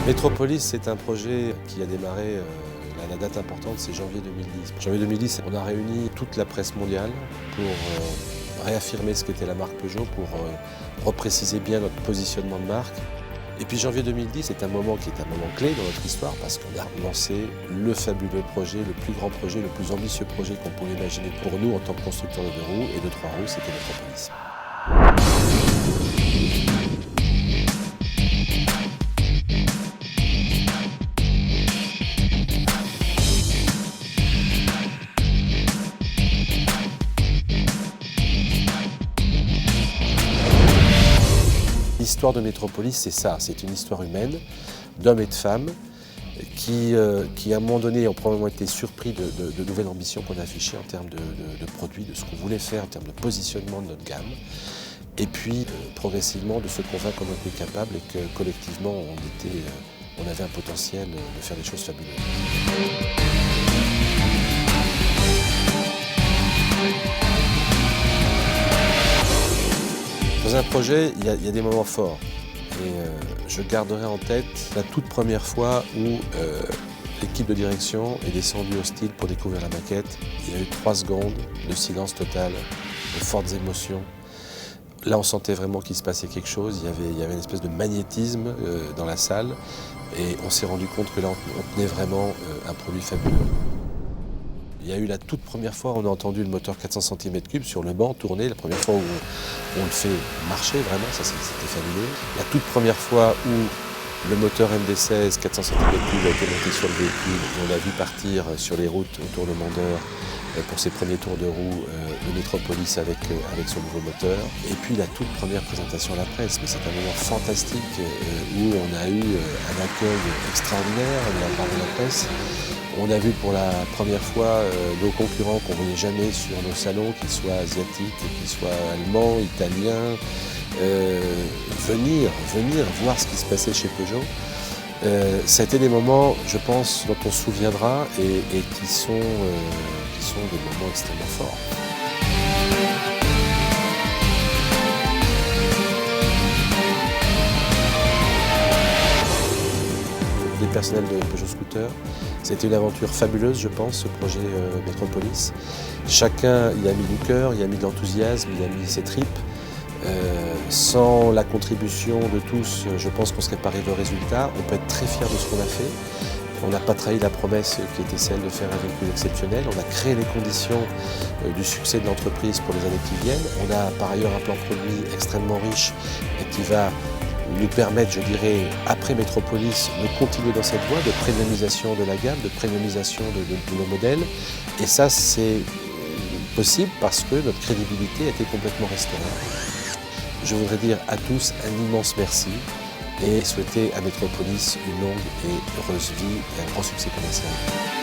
Métropolis, c'est un projet qui a démarré, la date importante, c'est janvier 2010. Janvier 2010, on a réuni toute la presse mondiale pour réaffirmer ce qu'était la marque Peugeot, pour repréciser bien notre positionnement de marque. Et puis janvier 2010, c'est un moment qui est un moment clé dans notre histoire parce qu'on a lancé le fabuleux projet, le plus grand projet, le plus ambitieux projet qu'on pouvait imaginer pour nous en tant que constructeur de 2 roues et de 3 roues, c'était Métropolis. L'histoire de Métropolis, c'est ça, c'est une histoire humaine, d'hommes et de femmes, qui à un moment donné ont probablement été surpris de nouvelles ambitions qu'on a affichées en termes de produits, de ce qu'on voulait faire, en termes de positionnement de notre gamme, et puis progressivement de se convaincre qu'on était capable et que collectivement on avait un potentiel de faire des choses fabuleuses. Dans un projet, il y a des moments forts. Et je garderai en tête la toute première fois où l'équipe de direction est descendue au style pour découvrir la maquette. Il y a eu 3 secondes de silence total, de fortes émotions. Là, on sentait vraiment qu'il se passait quelque chose. Il y avait une espèce de magnétisme dans la salle. Et on s'est rendu compte que là, on tenait vraiment un produit fabuleux. Il y a eu la toute première fois, on a entendu le moteur 400 cm3 sur le banc tourner, la première fois où on le fait marcher vraiment, ça c'était fabuleux. La toute première fois où le moteur MD16 400 cm3 a été monté sur le véhicule et on l'a vu partir sur les routes autour de Mandeur pour ses premiers tours de roue de Métropolis avec son nouveau moteur. Et puis la toute première présentation à la presse, mais c'est un moment fantastique où on a eu un accueil extraordinaire de la part de la presse. On a vu pour la première fois nos concurrents qu'on ne voyait jamais sur nos salons, qu'ils soient asiatiques, qu'ils soient allemands, italiens, venir voir ce qui se passait chez Peugeot. Ça a été des moments, je pense, dont on se souviendra et qui sont des moments extrêmement forts. Des personnels de Peugeot Scooter. C'était une aventure fabuleuse, je pense, ce projet Métropolis. Chacun y a mis du cœur, y a mis de l'enthousiasme, y a mis ses tripes. Sans la contribution de tous, je pense qu'on ne serait pas arrivé au résultat. On peut être très fier de ce qu'on a fait. On n'a pas trahi la promesse qui était celle de faire un véhicule exceptionnel. On a créé les conditions du succès de l'entreprise pour les années qui viennent. On a par ailleurs un plan produit extrêmement riche et qui va nous permettre, je dirais, après Métropolis, de continuer dans cette voie de premiumisation de la gamme, de premiumisation de nos modèles. Et ça, c'est possible parce que notre crédibilité a été complètement restaurée. Je voudrais dire à tous un immense merci et souhaiter à Métropolis une longue et heureuse vie et un grand succès commercial.